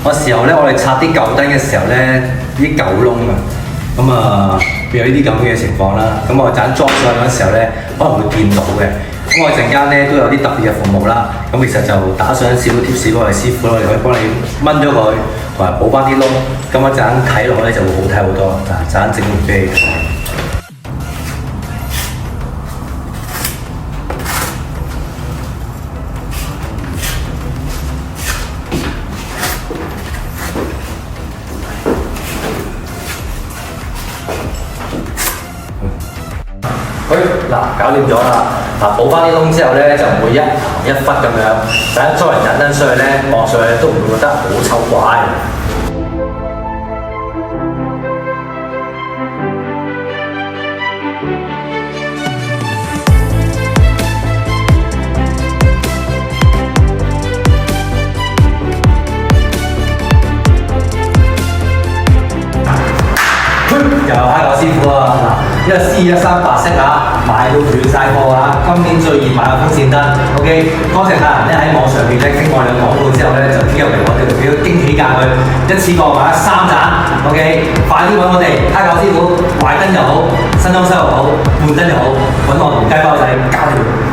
有時候咧，我哋拆啲舊燈嘅時候咧，啲舊窿啊，咁啊有呢啲咁嘅情況啦。咁我陣裝上嗰時候咧，可能會見到嘅。咁我陣間咧都有啲特別嘅服務啦。咁其實就打上少少貼士俾我哋師傅咯，我哋可以幫你掹咗佢，同埋補翻啲窿。咁一陣睇落咧就會好睇好多。嗱，陣整完俾你睇。嗱，搞掂咗啦！嗱，補翻啲窿之後咧，就唔會一橫一忽咁樣。等一裝人引燈上去咧，望上去都唔會覺得好醜怪。又係我師傅啊！嗱，呢個 C138色啊，賣到斷晒貨啊！今年最熱賣嘅風扇燈 ，OK， 多謝客人咧喺網上邊咧經我哋廣告之後咧，就編入嚟我哋俾個驚喜價佢，一次過買3盞 ，OK， 快啲揾我哋蝦餃師傅，壞燈又好，新裝修又好，換燈又好，揾我同雞包仔搞掂。